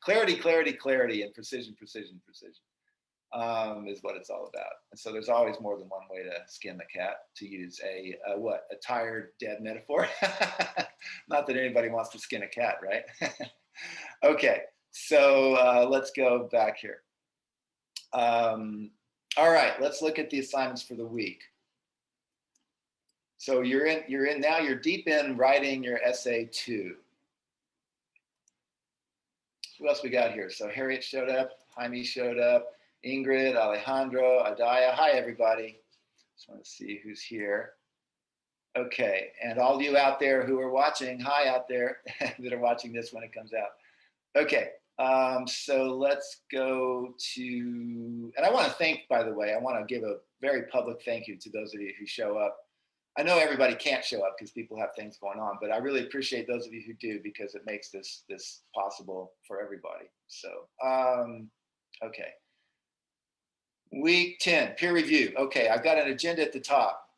Clarity, clarity, clarity, and precision, precision, precision is what it's all about. And so there's always more than one way to skin the cat, to use a what? A tired, dead metaphor. Not that anybody wants to skin a cat, right? Okay, so let's go back here. All right, let's look at the assignments for the week. So you're in now, you're deep in writing your essay 2. Who else we got here? So Harriet showed up, Jaime showed up, Ingrid, Alejandro, Adaya. Hi, everybody. Just want to see who's here. Okay, and all you out there who are watching, hi out there that are watching this when it comes out. Okay, so let's go to, and I want to thank, by the way, I want to give a very public thank you to those of you who show up. I know everybody can't show up because people have things going on, but I really appreciate those of you who do, because it makes this possible for everybody. So, okay. Week 10, peer review. Okay, I've got an agenda at the top.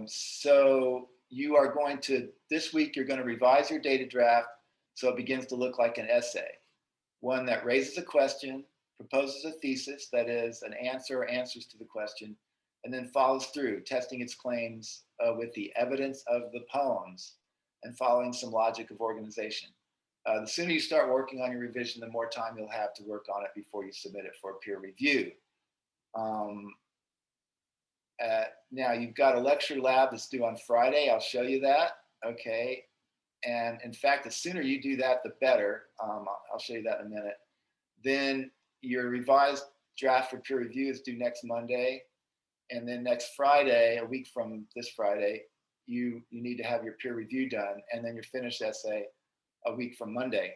So you are going to, this week, you're going to revise your data draft so it begins to look like an essay. One that raises a question, proposes a thesis, that is an answer or answers to the question, and then follows through, testing its claims with the evidence of the poems and following some logic of organization. The sooner you start working on your revision, the more time you'll have to work on it before you submit it for peer review. Now you've got a lecture lab that's due on Friday. I'll show you that, okay? And in fact, the sooner you do that, the better. I'll show you that in a minute. Then your revised draft for peer review is due next Monday. And then next Friday, a week from this Friday, you need to have your peer review done, and then your finished essay a week from Monday.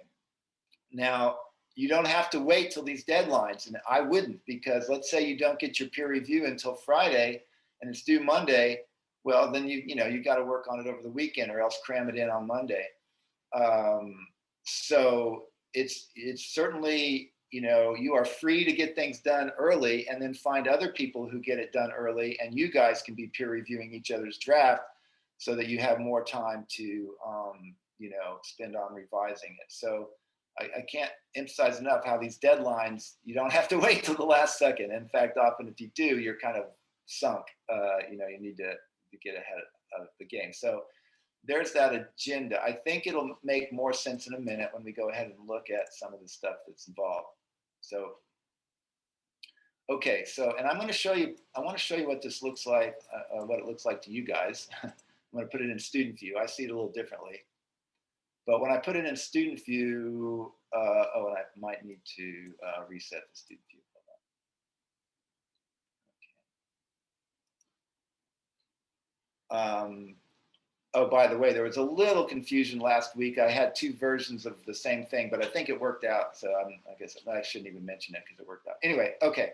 Now, you don't have to wait till these deadlines, and I wouldn't, because let's say you don't get your peer review until Friday and it's due Monday. Well, then you got to work on it over the weekend, or else cram it in on Monday. So it's certainly, you are free to get things done early and then find other people who get it done early, and you guys can be peer reviewing each other's draft so that you have more time to spend on revising it. So I can't emphasize enough how these deadlines, you don't have to wait till the last second. In fact, often if you do, you're kind of sunk. You need to get ahead of the game. So there's that agenda. I think it'll make more sense in a minute when we go ahead and look at some of the stuff that's involved. So, okay, so, and I want to show you what this looks like, what it looks like to you guys. I'm going to put it in student view. I see it a little differently. But when I put it in student view, and I might need to reset the student view. Oh, by the way, there was a little confusion last week. I had 2 versions of the same thing, but I think it worked out. So I guess I shouldn't even mention it because it worked out. Anyway, okay.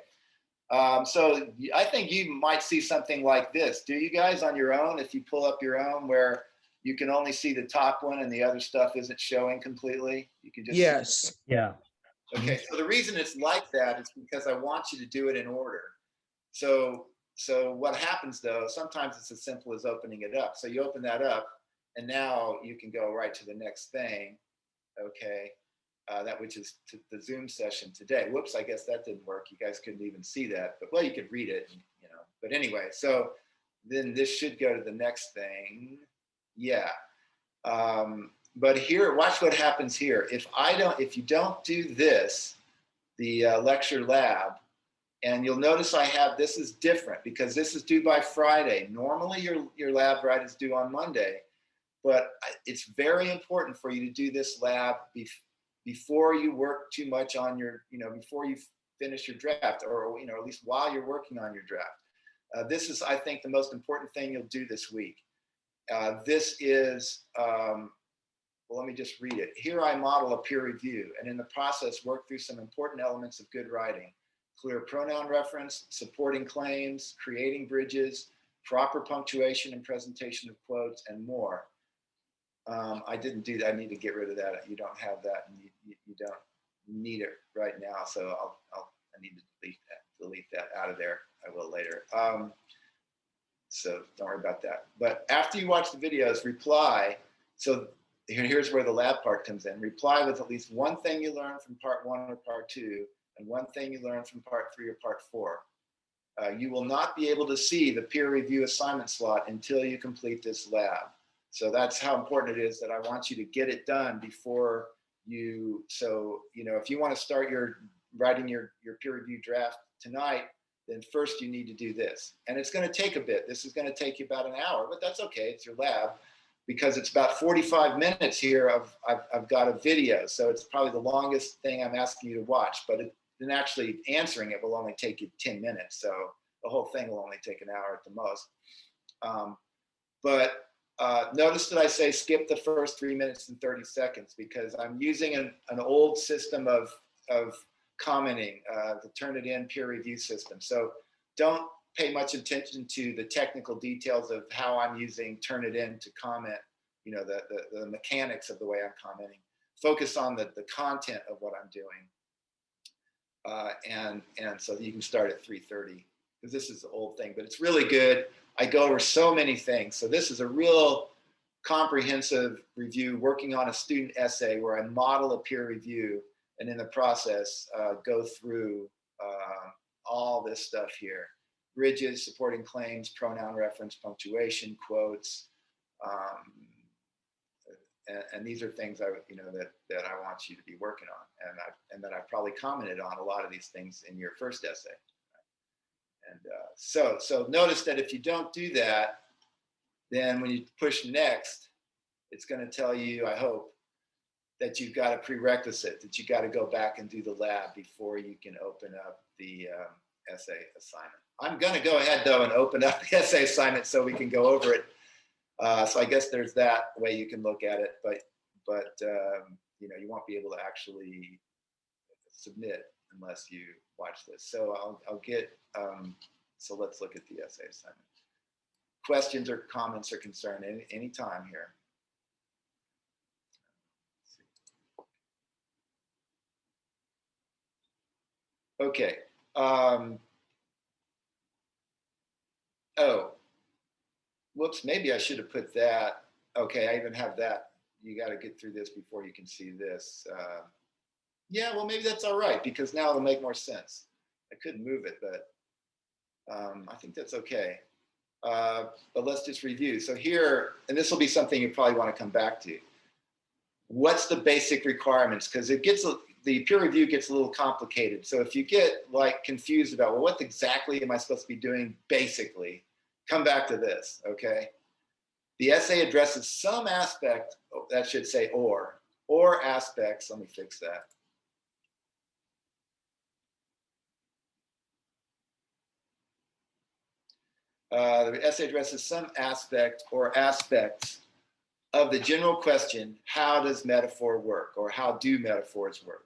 So I think you might see something like this. Do you guys on your own, if you pull up your own, where you can only see the top one and the other stuff isn't showing completely? You can just yes. Yeah. Okay, so the reason it's like that is because I want you to do it in order. So what happens though, sometimes it's as simple as opening it up. So you open that up and now you can go right to the next thing, okay? That which is to the Zoom session today. Whoops, I guess that didn't work. You guys couldn't even see that, but well, you could read it, But anyway, so then this should go to the next thing. Yeah. But here, watch what happens here. If you don't do this, the lecture lab, and you'll notice I have, this is different because this is due by Friday. Normally your lab write is due on Monday, but it's very important for you to do this lab before you work too much on your, before you finish your draft, or, at least while you're working on your draft. This is, I think, the most important thing you'll do this week. This is, well, let me just read it. Here I model a peer review, and in the process work through some important elements of good writing: clear pronoun reference, supporting claims, creating bridges, proper punctuation and presentation of quotes, and more. I didn't do that. I need to get rid of that. You don't have that, and you don't need it right now. So I need to delete that out of there. I will later. So don't worry about that. But after you watch the videos, reply. So here's where the lab part comes in. Reply with at least one thing you learned from part 1 or part 2, and one thing you learned from part 3 or part 4. You will not be able to see the peer review assignment slot until you complete this lab. So that's how important it is that I want you to get it done before you, so, you know, if you want to start writing your peer review draft tonight, then first you need to do this. And it's going to take a bit. This is going to take you about an hour, but that's okay. It's your lab, because it's about 45 minutes here of, I've got a video. So it's probably the longest thing I'm asking you to watch, but then actually answering it will only take you 10 minutes. So the whole thing will only take an hour at the most. But notice that I say skip the first 3 minutes and 30 seconds, because I'm using an old system of commenting, the Turnitin peer review system. So don't pay much attention to the technical details of how I'm using Turnitin to comment, you know, the mechanics of the way I'm commenting. Focus on the content of what I'm doing. And so you can start at 3:30, because this is the old thing, but it's really good. I go over so many things. So this is a real comprehensive review, working on a student essay where I model a peer review, and in the process go through all this stuff here: bridges, supporting claims, pronoun reference, punctuation, quotes, and these are things that I want you to be working on, and that I probably commented on a lot of these things in your first essay. And so notice that if you don't do that, then when you push next, it's going to tell you, I hope, that you've got a prerequisite, that you got to go back and do the lab before you can open up the essay assignment. I'm going to go ahead, though, and open up the essay assignment so we can go over it. So I guess there's that way you can look at it, but you won't be able to actually submit unless you watch this. So I'll get, so let's look at the essay assignment. Questions or comments or concern any time here. Okay. Oh, whoops, maybe I should have put that. Okay, I even have that. You got to get through this before you can see this. Yeah, well, maybe that's all right, because now it'll make more sense. I couldn't move it, but I think that's okay. But let's just review. So here, and this will be something you probably want to come back to. What's the basic requirements? Because the peer review gets a little complicated. So if you get confused about, well, what exactly am I supposed to be doing basically, come back to this, okay? The essay addresses some aspect, that should say or aspects, let me fix that. The essay addresses some aspect or aspects of the general question, how does metaphor work, or how do metaphors work?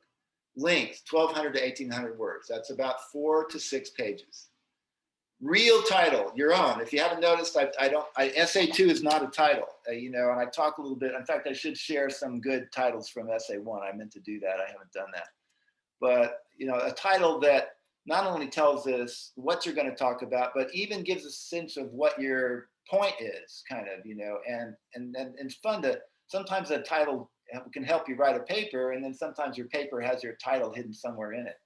Length, 1,200 to 1,800 words. That's about 4 to 6 pages. Real title, your own. If you haven't noticed, essay 2 is not a title, and I talk a little bit. In fact, I should share some good titles from essay 1. I meant to do that. I haven't done that. But, a title that not only tells us what you're going to talk about, but even gives a sense of what your point is, kind of, and it's fun to, sometimes a title can help you write a paper, and then sometimes your paper has your title hidden somewhere in it.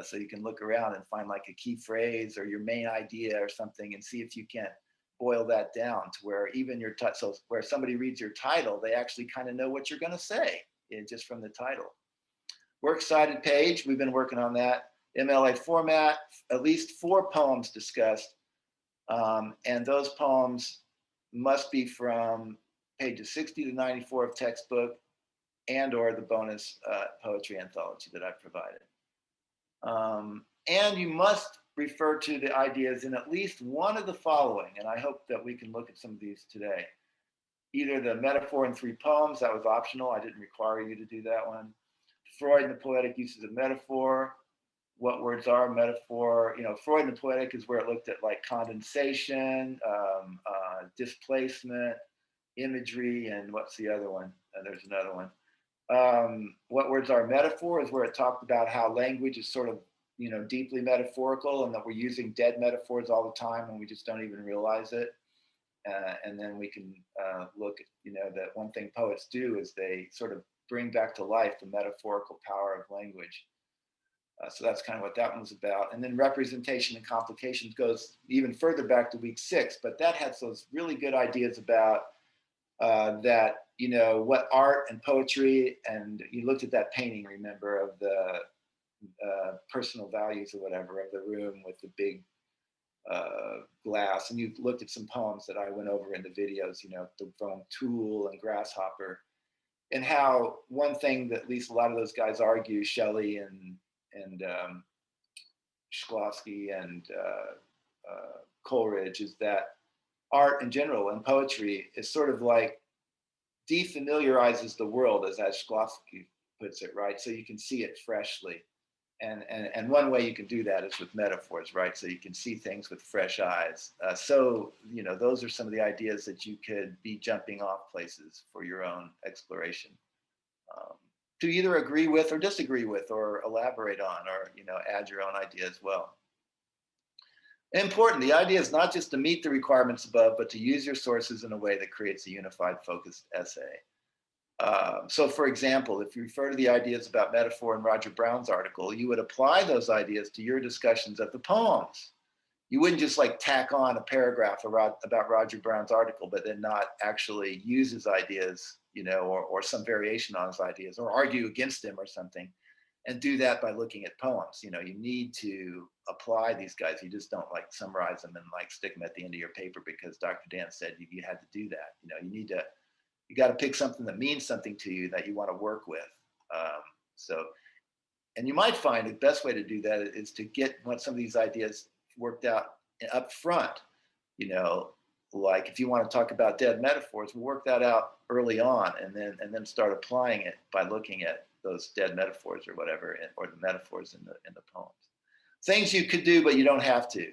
So you can look around and find a key phrase or your main idea or something, and see if you can boil that down to where even your so where somebody reads your title, they actually kind of know what you're going to say just from the title. Works cited page, we've been working on that. MLA format, at least 4 poems discussed, and those poems must be from pages 60 to 94 of textbook and or the bonus poetry anthology that I've provided. And you must refer to the ideas in at least one of the following, and I hope that we can look at some of these today. Either the metaphor in 3 poems, that was optional, I didn't require you to do that one. Freud and the poetic uses of metaphor, what words are metaphor. Freud and the poetic is where it looked at condensation, displacement, imagery, and what's the other one? There's another one. What words are metaphor is where it talked about how language is sort of deeply metaphorical, and that we're using dead metaphors all the time and we just don't even realize it. And then we can look at, that one thing poets do is they sort of bring back to life the metaphorical power of language. So that's kind of what that one was about. And then representation and complications goes even further back to week 6, but that has those really good ideas about that, what art and poetry, and you looked at that painting, remember, of the personal values or whatever of the room with the big glass, and you looked at some poems that I went over in the videos, from Tool and Grasshopper, and how one thing that at least a lot of those guys argue, Shelley and Shklovsky and Coleridge, is that art in general and poetry is sort of like defamiliarizes the world, as Shklovsky puts it, right? So you can see it freshly. And one way you can do that is with metaphors, right? So you can see things with fresh eyes. So, those are some of the ideas that you could be jumping off places for your own exploration, to either agree with or disagree with or elaborate on, or, add your own idea as well. Important, the idea is not just to meet the requirements above, but to use your sources in a way that creates a unified, focused essay. So for example, if you refer to the ideas about metaphor in Roger Brown's article, you would apply those ideas to your discussions of the poems. You wouldn't just like tack on a paragraph about Roger Brown's article, but then not actually use his ideas, or some variation on his ideas, or argue against him or something, and do that by looking at poems. You need to apply these guys. You just don't like summarize them and like stick them at the end of your paper because Dr. Dan said you had to do that. You got to pick something that means something to you that you want to work with. And you might find the best way to do that is to get some of these ideas worked out up front. Like if you want to talk about dead metaphors, we'll work that out early on, and then start applying it by looking at those dead metaphors or whatever, or the metaphors in the poems. Things you could do, but you don't have to.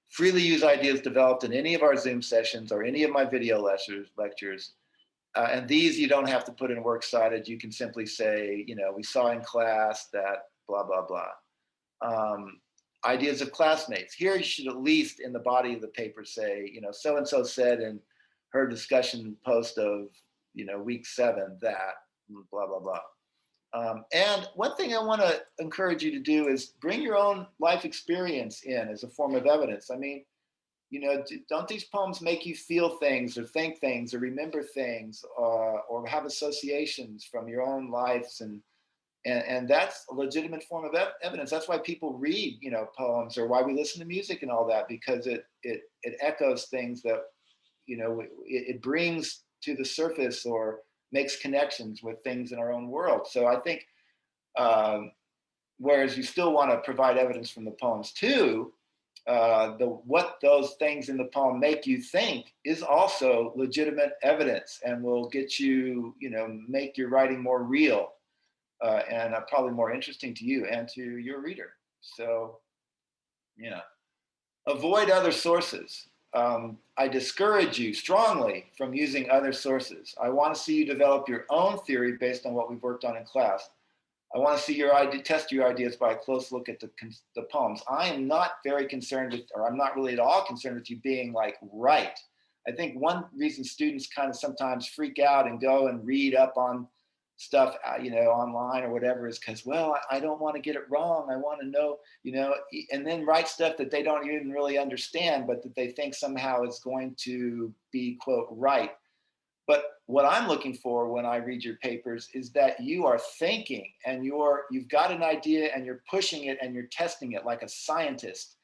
Freely use ideas developed in any of our Zoom sessions or any of my video lectures. And these you don't have to put in works cited. You can simply say, we saw in class that blah, blah, blah. Ideas of classmates. Here you should at least in the body of the paper say, so-and-so said in her discussion post of, week 7 that blah, blah, blah. And one thing I want to encourage you to do is bring your own life experience in as a form of evidence. I mean, don't these poems make you feel things or think things or remember things, or have associations from your own lives? And that's a legitimate form of evidence. That's why people read, poems, or why we listen to music and all that, because it echoes things that, it brings to the surface or makes connections with things in our own world. So I think, whereas you still want to provide evidence from the poems too, what those things in the poem make you think is also legitimate evidence, and will get you, make your writing more real, and probably more interesting to you and to your reader. So, avoid other sources. I discourage you strongly from using other sources. I want to see you develop your own theory based on what we've worked on in class. I want to see test your ideas by a close look at the poems. I am not very concerned with, or I'm not really at all concerned with you being like right. I think one reason students kind of sometimes freak out and go and read up on stuff, online or whatever, is because, well, I don't want to get it wrong. I want to know, and then write stuff that they don't even really understand, but that they think somehow is going to be, quote, right. But what I'm looking for when I read your papers is that you are thinking, and you've got an idea and you're pushing it and you're testing it like a scientist.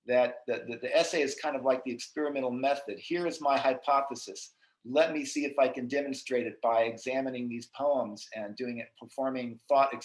That the essay is kind of like the experimental method. Here is my hypothesis. Let me see if I can demonstrate it by examining these poems and performing thought